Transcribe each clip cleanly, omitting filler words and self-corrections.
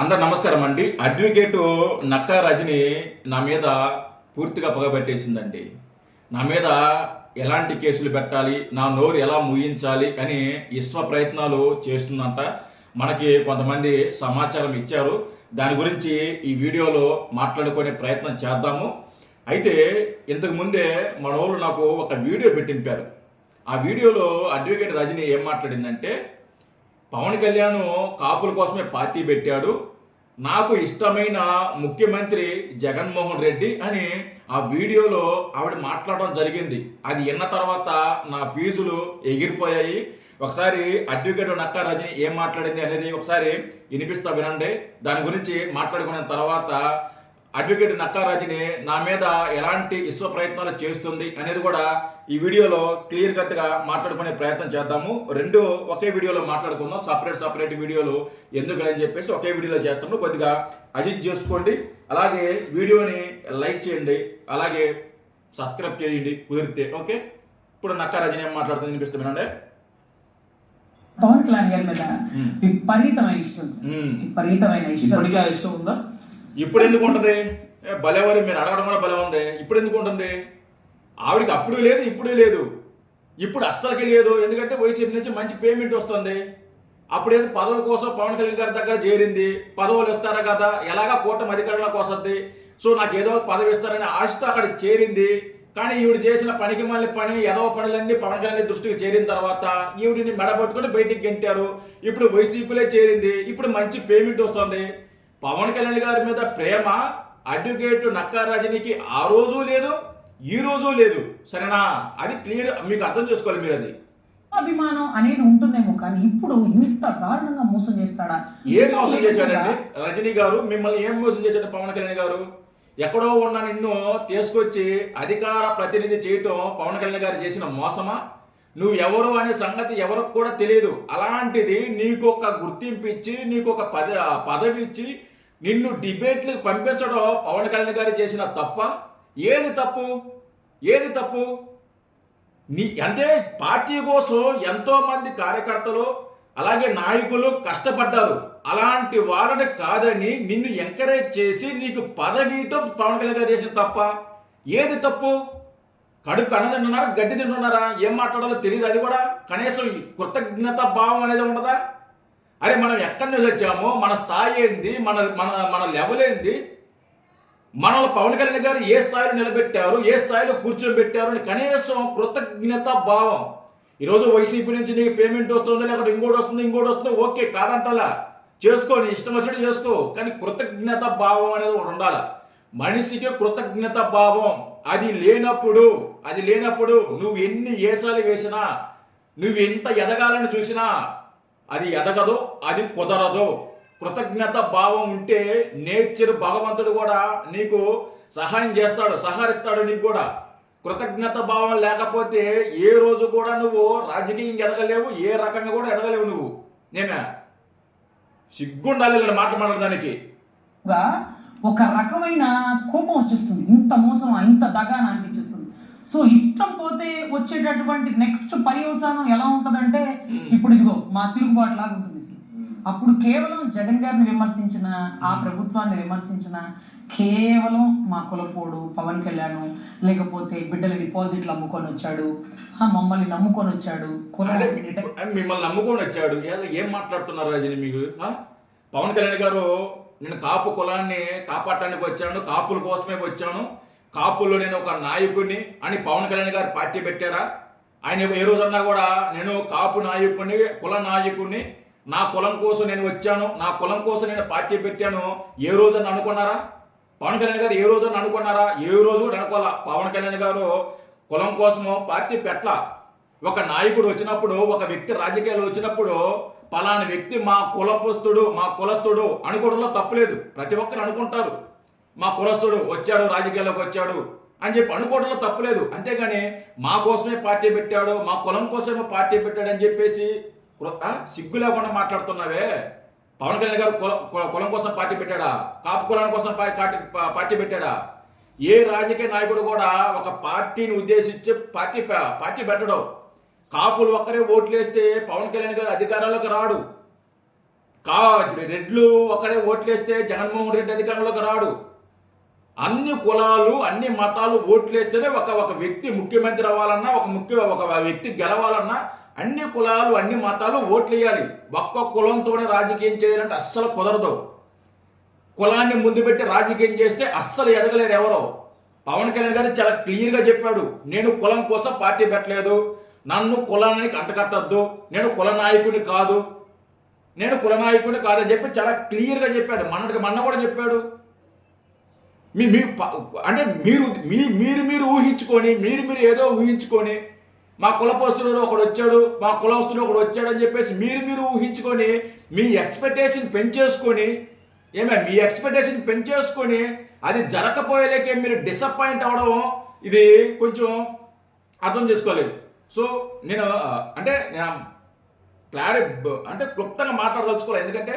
అందరు నమస్కారం అండి. అడ్వకేటు నక్కా రజని నా మీద పూర్తిగా పగబట్టేసిందండి. నా మీద ఎలాంటి కేసులు పెట్టాలి, నా నోరు ఎలా ముయించాలి అని విశ్వ ప్రయత్నాలు చేస్తుందంట. మనకి కొంతమంది సమాచారం ఇచ్చారు. దాని గురించి ఈ వీడియోలో మాట్లాడుకునే ప్రయత్నం చేద్దాము. అయితే ఇంతకు ముందే మన వాళ్ళు నాకు ఒక వీడియో పెట్టింపారు. ఆ వీడియోలో అడ్వకేట్ రజని ఏం మాట్లాడిందంటే, పవన్ కళ్యాణ్ కాపుల కోసమే పార్టీ పెట్టాడు, నాకు ఇష్టమైన ముఖ్యమంత్రి జగన్మోహన్ రెడ్డి అని ఆ వీడియోలో ఆవిడ మాట్లాడడం జరిగింది. అది విన్న తర్వాత నా ఫీజులు ఎగిరిపోయాయి. ఒకసారి అడ్వకేట్ నక్కా రజని ఏం మాట్లాడింది అనేది ఒకసారి వినిపిస్తా వినండి. దాని గురించి మాట్లాడుకున్న తర్వాత అడ్వకేట్ నక్కా రజని నా మీద ఎలాంటి విశ్వ ప్రయత్నాలు చేస్తుంది అనేది కూడా ఈ వీడియోలో క్లియర్ కట్ గా మాట్లాడుకునే ప్రయత్నం చేద్దాము. రెండు ఒకే వీడియోలో మాట్లాడుకుందాం. సపరేట్ వీడియోలు ఎందుకు అని చెప్పేసి ఒకే వీడియోలో చేస్తాము. కొద్దిగా అడ్జస్ట్ చేసుకోండి. అలాగే వీడియోని లైక్ చేయండి, అలాగే సబ్స్క్రైబ్ చేయండి కుదిరితే. ఓకే, ఇప్పుడు నక్కా రజని ఏం మాట్లాడుతుంది వినిపిస్తున్నానండి. పవన్ కళ్యాణ్ గారి మీద విపరీతమైన ఇష్టం ఉందా? ఇప్పుడు ఎందుకు ఉంటుంది? భలేవారి మీరు అడగడం కూడా భలే ఉంది. ఇప్పుడు ఎందుకు ఉంటుంది? ఆవిడకి అప్పుడు లేదు, ఇప్పుడు లేదు, ఇప్పుడు అస్సలకి లేదు. ఎందుకంటే వైసీపీ నుంచి మంచి పేమెంట్ వస్తుంది. అప్పుడేదో పదవి కోసం పవన్ కళ్యాణ్ గారి దగ్గర చేరింది. పదవులు ఇస్తారా కదా, ఎలాగా కూటమి అధికారంలోకి వస్తుంది, సో నాకు ఏదో పదవి ఇస్తారని ఆశతో అక్కడ చేరింది. కానీ ఈవిడ చేసిన పనికి మళ్ళీ ఏదో పనులన్నీ పవన్ కళ్యాణ్ దృష్టికి చేరిన తర్వాత ఈవిడిని మెడబట్టుకుని బయటికి గెంటారు. ఇప్పుడు వైసీపీలే చేరింది, ఇప్పుడు మంచి పేమెంట్ వస్తుంది. పవన్ కళ్యాణ్ గారి మీద ప్రేమ అడ్వకేట్ నక్కా రజనికి ఆ రోజు లేదు, ఈ రోజు లేదు. సరేనా? అది క్లియర్, మీకు అర్థం చేసుకోవాలి మీరు. అది అభిమానం అనేది ఉంటుందేమో, కానీ ఇప్పుడు ఇంత దారుణంగా మోసం చేస్తాడా? ఏం మోసం చేశాడండి రజనీ గారు? మిమ్మల్ని ఏం మోసం చేశాడు పవన్ కళ్యాణ్ గారు? ఎక్కడో ఉన్న నిన్ను తీసుకొచ్చి అధికార ప్రతినిధి చేయటం పవన్ కళ్యాణ్ గారు చేసిన మోసమా? నువ్వు ఎవరు అనే సంగతి ఎవరికి కూడా తెలియదు. అలాంటిది నీకు ఒక గుర్తింపు ఇచ్చి, నీకు ఒక పదవి ఇచ్చి నిన్ను డిబేట్లకు పంపించడం పవన్ కళ్యాణ్ గారు చేసిన తప్ప? ఏది తప్పు? ఏది తప్పు? అంటే పార్టీ కోసం ఎంతో మంది కార్యకర్తలు అలాగే నాయకులు కష్టపడ్డారు. అలాంటి వాళ్ళని కాదని నిన్ను ఎంకరేజ్ చేసి నీకు పదవి ఇవ్వటం పవన్ కళ్యాణ్ గారు చేసిన తప్ప? ఏది తప్పు? కడుపు అన్న తింటున్నారా, గడ్డి తింటున్నారా? ఏం మాట్లాడాలో తెలియదు. అది కూడా కనీసం కృతజ్ఞత భావం అనేది ఉండదా? అరే మనం ఎక్కడి నుంచి వచ్చామో, మన స్థాయి ఏంది, మన మన మన లెవెల్ ఏంది, మనల్ని పవన్ కళ్యాణ్ గారు ఏ స్థాయిలో నిలబెట్టారు, ఏ స్థాయిలో కూర్చోబెట్టారు అని కనీసం కృతజ్ఞత భావం. ఈరోజు వైసీపీ నుంచి నీకు పేమెంట్ వస్తుంది, లేకపోతే ఇంకోటి వస్తుంది, ఓకే కాదంటలా, చేసుకో, నీ ఇష్టం వచ్చినట్టు చేసుకో. కానీ కృతజ్ఞత భావం అనేది ఒకటి ఉండాలి. మనిషికి కృతజ్ఞత భావం అది లేనప్పుడు నువ్వు ఎన్ని ఏసాలు వేసినా, నువ్వు ఎంత ఎదగాలని చూసినా అది ఎదగదు, అది కుదరదు. కృతజ్ఞత భావం ఉంటే నేచర్ భగవంతుడు కూడా నీకు సహాయం చేస్తాడు, సహకరిస్తాడు నీకు కూడా. కృతజ్ఞత భావం లేకపోతే ఏ రోజు కూడా నువ్వు రాజకీయంగా ఎదగలేవు, ఏ రకంగా కూడా ఎదగలేవు నువ్వు. నేనే సిగ్గుండాలి ఇలా మాట్లాడడానికి. ఒక రకమైన కోపం వచ్చేస్తుంది. ఇంత మోసం, ఇంత దగాన అనిపించేస్తుంది. సో ఇష్టం పోతే వచ్చేటటువంటి నెక్స్ట్ పర్యవసానం ఎలా ఉంటుందంటే, ఇప్పుడు ఇదిగో మా తిరుగుబాటు లాగా ఉంటుంది. అప్పుడు కేవలం జగన్ గారిని విమర్శించిన, ఆ ప్రభుత్వాన్ని విమర్శించిన, కేవలం మా కులపోడు పవన్ కళ్యాణ్, లేకపోతే బిడ్డల డిపాజిట్లు అమ్ముకొని వచ్చాడు, మమ్మల్ని నమ్ముకొని వచ్చాడు, మిమ్మల్ని నమ్ముకొని వచ్చాడు. ఏం మాట్లాడుతున్నారు రజని మీరు? పవన్ కళ్యాణ్ గారు నేను కాపు కులాన్ని కాపాడటానికి వచ్చాను, కాపుల కోసమే వచ్చాను, కాపుల్లో నేను ఒక నాయకుడిని అని పవన్ కళ్యాణ్ గారు పార్టీ పెట్టాడా? ఆయన ఏ రోజన్నా కూడా నేను కాపు నాయకుడిని, కుల నాయకుడిని, నా కులం కోసం నేను వచ్చాను, నా కులం కోసం నేను పార్టీ పెట్టాను ఏ రోజన్నా అనుకున్నారా? పవన్ కళ్యాణ్ గారు ఏ రోజన్నా అనుకున్నారా? ఏ రోజు కూడా అనుకోవాలా. పవన్ కళ్యాణ్ గారు కులం కోసము పార్టీ పెట్టలా. ఒక నాయకుడు వచ్చినప్పుడు, ఒక వ్యక్తి రాజకీయాలు వచ్చినప్పుడు పలానా వ్యక్తి మా కులస్తుడు అనుకోవడంలో తప్పులేదు. ప్రతి ఒక్కరు అనుకుంటారు, మా కులస్తుడు వచ్చాడు, రాజకీయాల్లోకి వచ్చాడు అని చెప్పి అనుకోవడంలో తప్పులేదు. అంతేగాని మా కోసమే పార్టీ పెట్టాడు, మా కులం కోసమే పార్టీ పెట్టాడు అని చెప్పేసి సిగ్గు లేకుండా మాట్లాడుతున్నావే. పవన్ కళ్యాణ్ గారు కులం కోసం పార్టీ పెట్టాడా? కాపు కులం కోసం పార్టీ పెట్టాడా? ఏ రాజకీయ నాయకుడు కూడా ఒక పార్టీని ఉద్దేశించి పార్టీ పెట్టడం. కాపులు ఒక్కరే ఓట్లు వేస్తే పవన్ కళ్యాణ్ గారు అధికారంలోకి రాడు. కా రెడ్లు ఒకరే ఓట్లేస్తే జగన్మోహన్ రెడ్డి అధికారంలోకి రాడు. అన్ని కులాలు అన్ని మతాలు ఓట్లేస్తేనే ఒక వ్యక్తి ముఖ్యమంత్రి అవ్వాలన్నా ఒక వ్యక్తి గెలవాలన్నా అన్ని కులాలు అన్ని మతాలు ఓట్లు వేయాలి. ఒక్క కులంతోనే రాజకీయం చేయాలంటే అస్సలు కుదరదు. కులాన్ని ముందు పెట్టి రాజకీయం చేస్తే అస్సలు ఎదగలేరు ఎవరో. పవన్ కళ్యాణ్ గారు చాలా క్లియర్గా చెప్పాడు, నేను కులం కోసం పార్టీ పెట్టలేదు, నన్ను కులానికి అంటకట్టద్దు, నేను కుల నాయకుడిని కాదని చెప్పి చాలా క్లియర్గా చెప్పాడు. మొన్న కూడా చెప్పాడు. అంటే మీరు ఊహించుకొని మీరు ఏదో ఊహించుకొని మా కులపోస్తుడు ఒకడు వచ్చాడు, మా కులస్తుడు ఒకడు వచ్చాడు అని చెప్పేసి మీరు ఊహించుకొని మీ ఎక్స్పెక్టేషన్ పెంచేసుకొని అది జరగకపోయేలేకే మీరు డిసప్పాయింట్ అవ్వడం ఇది కొంచెం అర్థం చేసుకోలేదు. సో నేను క్లుప్తంగా మాట్లాడదలుచుకోవాలి, ఎందుకంటే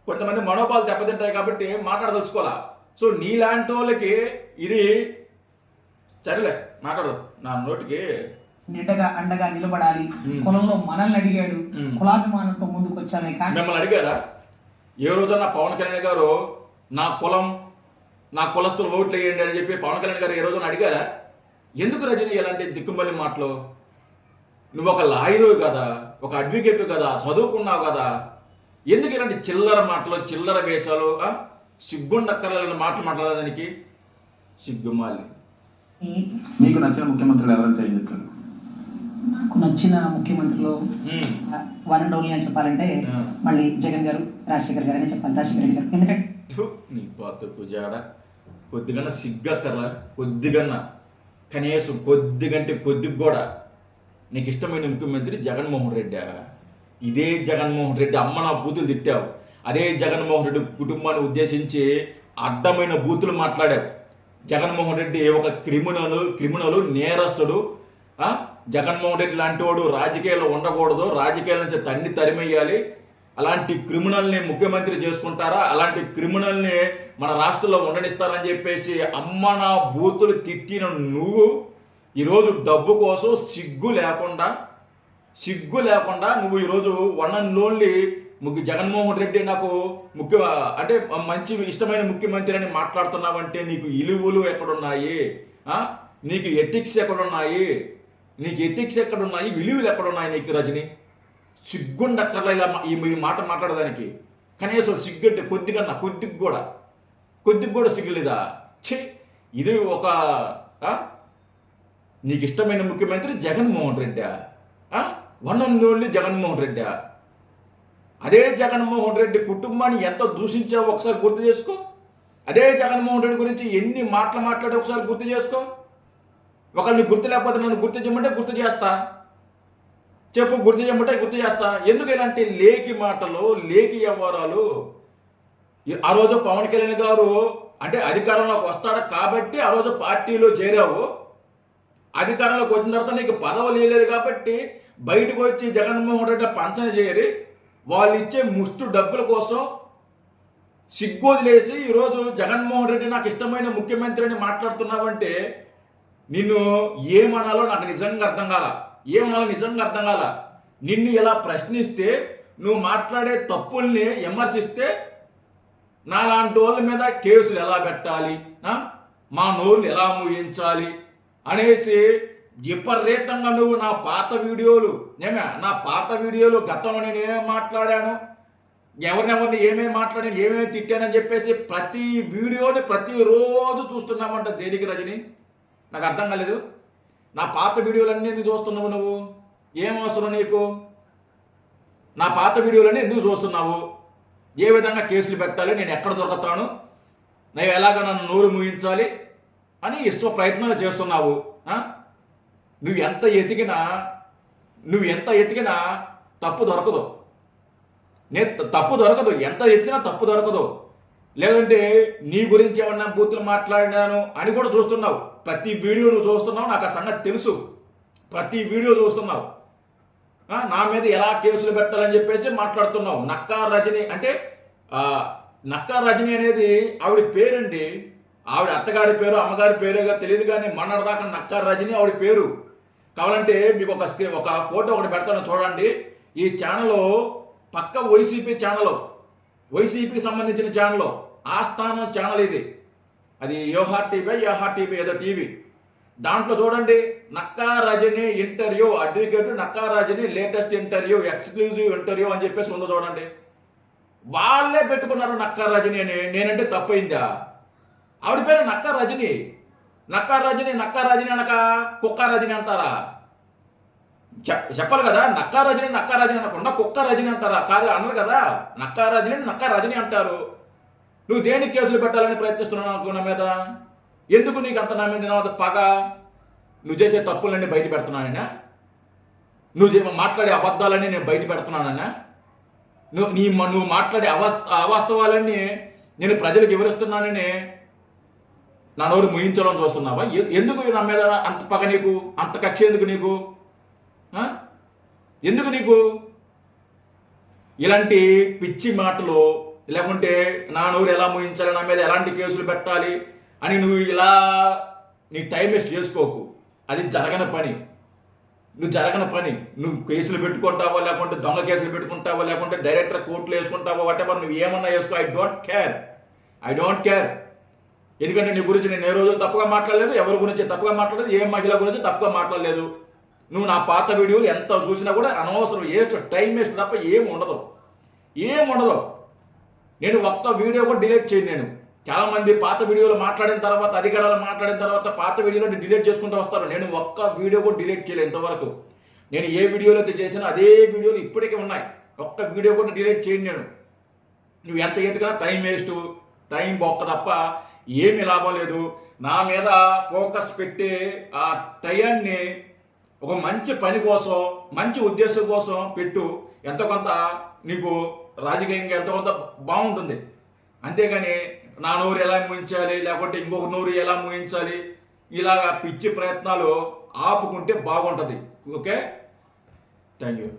కొంతమంది మనోభావాలు దెబ్బతింటాయి కాబట్టి మాట్లాడదలుచుకోవాలా. సో నీలాంటి వాళ్ళకి ఇది సరేలే మాట్లాడదు, నా నోటికి అండగా నిలబడాలి. కులంలో మనల్ని అడిగాడు, కులాభిమానంతో ముందుకు వచ్చామే. కానీ మిమ్మల్ని అడిగారా ఏ రోజన్నా పవన్ కళ్యాణ్ గారు నా కులం నా కులస్తులు ఓట్లు వేయండి అని చెప్పి పవన్ కళ్యాణ్ గారు ఏ రోజున అడిగారా? ఎందుకు రజనీ ఇలాంటి దిక్కుమల్లి మాటలు? నువ్వు ఒక లాయరు కదా, ఒక అడ్వకేట్ కదా, చదువుకున్నావు కదా, ఎందుకు ఇలాంటి చిల్లర మాటలు చిల్లర వేషాలు సిగ్గుండక్కర్లేని మాటలు మాట్లాడడానికి? సిగ్గుమాలి. మీకు నచ్చిన ముఖ్యమంత్రులు ఎవరంటే ఏం చెప్తారు? నాకు నచ్చిన ముఖ్యమంత్రులు వన్ అండ్ ఓన్లీ అని చెప్పాలంటే మళ్ళీ జగన్ గారు, రాజశేఖర్ గారు అని చెప్పాలి. రాజశేఖర రెడ్డి గారు. ఎందుకంటే నీ బతుకు జాడ కొద్దిగన్నా సిగ్గక్కర్లా, కొద్దిగన్నా కనీసం కొద్దిగంటే కొద్దిగా కూడా నీకు ఇష్టమైన ముఖ్యమంత్రి జగన్మోహన్ రెడ్డి. ఇదే జగన్మోహన్ రెడ్డి అమ్మ నా బూతులు తిట్టావు, అదే జగన్మోహన్ రెడ్డి కుటుంబాన్ని ఉద్దేశించి అడ్డమైన బూతులు మాట్లాడావు. జగన్మోహన్ రెడ్డి ఒక క్రిమినల్ నేరస్తుడు. జగన్మోహన్ రెడ్డి లాంటి వాడు రాజకీయాల్లో ఉండకూడదు, రాజకీయాల నుంచి తన్ని తరిమేయాలి. అలాంటి క్రిమినల్ని ముఖ్యమంత్రి చేసుకుంటారా? అలాంటి క్రిమినల్ని మన రాష్ట్రంలో ఉండనిస్తారని చెప్పేసి అమ్మ నా బూతులు తిట్టిన నువ్వు ఈరోజు డబ్బు కోసం సిగ్గు లేకుండా నువ్వు ఈరోజు one and only Jaganmohan Reddy నాకు మంచి ఇష్టమైన ముఖ్యమంత్రి అని మాట్లాడుతున్నావంటే నీకు ఇలువలు ఎక్కడున్నాయి? నీకు ఎథిక్స్ ఎక్కడున్నాయి? విలువలు ఎక్కడున్నాయి నీకు రజని? సిగ్గుండక్కర్లా ఇలా ఈ మాట మాట్లాడడానికి. కనీసం సిగ్గుంటే కొద్దిగా కూడా సిగ్గులేదా? ఇది ఒక నీకు ఇష్టమైన ముఖ్యమంత్రి Jaganmohan Reddy, one and only Jaganmohan Reddy. అదే జగన్మోహన్ రెడ్డి కుటుంబాన్ని ఎంత దూషించావో ఒకసారి గుర్తు చేసుకో. అదే జగన్మోహన్ రెడ్డి గురించి ఎన్ని మాటలు మాట్లాడి ఒకసారి గుర్తు చేసుకో. ఒకరిని గుర్తు లేకపోతే నన్ను గుర్తు చేయమంటే గుర్తు చేస్తా, గుర్తు చేస్తా. ఎందుకు ఇలాంటి లేకి మాటలు, లేకి వ్యవహారాలు? ఆ రోజు పవన్ కళ్యాణ్ గారు అధికారంలోకి వస్తాడు కాబట్టి ఆ రోజు పార్టీలో చేరావు. అధికారంలోకి వచ్చిన తర్వాత నీకు పదవి లేదు కాబట్టి బయటకు వచ్చి జగన్మోహన్ రెడ్డి పంచన చేరి వాళ్ళు ఇచ్చే ముష్టి డబ్బుల కోసం సిగ్గొదిలేసి ఈరోజు జగన్మోహన్ రెడ్డి నాకు ఇష్టమైన ముఖ్యమంత్రి అని మాట్లాడుతున్నావంటే నిన్ను ఏమనాలో నాకు నిజంగా అర్థం కాల. నిన్ను ఇలా ప్రశ్నిస్తే, నువ్వు మాట్లాడే తప్పుల్ని విమర్శిస్తే నాలాంటి వాళ్ళ మీద కేసులు ఎలా పెట్టాలి, మా నోళ్ళు ఎలా మూయించాలి అనేసి విపరీతంగా నువ్వు నా పాత వీడియోలు గతంలో నేను ఏమేమి మాట్లాడాను, ఎవరినెవరిని ఏమేమి మాట్లాడాను, ఏమేమి తిట్టానని చెప్పేసి ప్రతి వీడియోని ప్రతిరోజు చూస్తున్నామంట. దేనికి రజని? నాకు అర్థం కాలేదు. నా పాత వీడియోలన్నీ ఎందుకు చూస్తున్నావు నువ్వు? ఏం అవసరం నీకు? నా పాత వీడియోలన్నీ ఎందుకు చూస్తున్నావు? ఏ విధంగా కేసులు పెట్టాలి, నేను ఎక్కడ దొరుకుతాను, నేను ఎలాగ నన్ను నోరు మూయించాలి అని ప్రయత్నాలు చేస్తున్నావు. నువ్వు ఎంత ఎతికినా తప్పు దొరకదు. ఎంత ఎతికినా తప్పు దొరకదు. లేదంటే నీ గురించి ఏమన్నా బూతులు మాట్లాడినాను అని కూడా చూస్తున్నావు. ప్రతి వీడియో నువ్వు చూస్తున్నావు, నాకు ఆ సంగతి తెలుసు. ప్రతి వీడియో చూస్తున్నావు. నా మీద ఎలా కేసులు పెట్టాలని చెప్పేసి మాట్లాడుతున్నావు. నక్కా రజని అనేది ఆవిడ పేరండి. ఆవిడ అత్తగారి పేరు అమ్మగారి పేరుగా తెలియదు, కానీ మొన్నటిదాకా నక్కా రజని ఆవిడ పేరు. కావాలంటే మీకు ఒక ఫోటో ఒకటి పెడతాను చూడండి. ఈ ఛానల్ పక్క వైసీపీ ఛానల్, వైసీపీకి సంబంధించిన ఛానల్, ఆస్థానం ఛానల్ ఇది. అది యోహార్ టీవీ ఏదో టీవీ. దాంట్లో చూడండి, Nakka Rajani interview, advocate Nakka Rajani latest interview, exclusive interview అని చెప్పేసి ఉందో చూడండి. వాళ్ళే పెట్టుకున్నారు నక్కా రజని అని. నేనంటే తప్పైందా? ఆవిడ పేరు నక్కా రజని. నక్కా రజని అనక కుక్క రజని అంటారా? చెప్పాలి కదా, నక్కా రజని అనకుండా కుక్క రజని అంటారా? కాదు అనరు కదా. నక్కా రజని అంటారు. నువ్వు దేనికి కేసులు పెట్టాలని ప్రయత్నిస్తున్నావు నాకు నా మీద? ఎందుకు నీకు అంత నా మీద పగ? నువ్వు చేసే తప్పులన్నీ బయట పెడుతున్నానన్నా? నువ్వు మాట్లాడే అబద్ధాలన్నీ నేను బయట పెడుతున్నానన్నా? నువ్వు మాట్లాడే అవాస్తవాలన్నీ నేను ప్రజలకు వివరిస్తున్నానని నా నోరు ముయించాలని చూస్తున్నావా? ఎందుకు నా మీద అంత పగ నీకు? అంత కక్ష ఎందుకు నీకు? ఎందుకు నీకు ఇలాంటి పిచ్చి మాటలు? లేకుంటే నా నోరు ఎలా ముయించాలి, నా మీద ఎలాంటి కేసులు పెట్టాలి అని నువ్వు ఇలా నీ టైం వేస్ట్ చేసుకోకు. అది జరగని పని. నువ్వు కేసులు పెట్టుకుంటావో, లేకుంటే దొంగ కేసులు పెట్టుకుంటావో, లేకుంటే డైరెక్టర్ కోర్టులో వేసుకుంటావో, వాటెవర్ నువ్వు ఏమన్నా వేసుకో. I don't care. ఎందుకంటే నీ గురించి నేను ఏ రోజు తప్పుగా మాట్లాడలేదు, ఎవరి గురించి తప్పుగా మాట్లాడలేదు, ఏ మహిళ గురించి తప్పుగా మాట్లాడలేదు. నువ్వు నా పాత వీడియోలు ఎంత చూసినా కూడా అనవసరం, టైం వేస్ట్ తప్ప ఏం ఉండదు. నేను ఒక్క వీడియో కూడా డిలీట్ చేయను. నేను చాలా మంది పాత వీడియోలు మాట్లాడిన తర్వాత, అధికారాలు మాట్లాడిన తర్వాత పాత వీడియోలు డిలీట్ చేసుకుంటూ వస్తారు. నేను ఒక్క వీడియో కూడా డిలీట్ చేయలేదు ఇంతవరకు. నేను ఏ వీడియోలో అయితే చేసినా అదే వీడియోలు ఇప్పటికే ఉన్నాయి. ఒక్క వీడియో కూడా డిలీట్ చేయను నేను. నువ్వు ఎంత ఎత్తుకున్నా టైం వేస్ట్, టైం బొక్క తప్ప ఏమీ లాభం లేదు. నా మీద ఫోకస్ పెట్టే ఆ టయాన్ని ఒక మంచి పని కోసం, మంచి ఉద్దేశం కోసం పెట్టు. ఎంతో కొంత నీకు రాజకీయంగా ఎంతో కొంత బాగుంటుంది. అంతేగాని నా నోరు ఎలా ముయించాలి, లేకుంటే ఇంకొక నోరు ఎలా ముయించాలి, ఇలాగా పిచ్చి ప్రయత్నాలు ఆపుకుంటే బాగుంటుంది. Okay, thank you.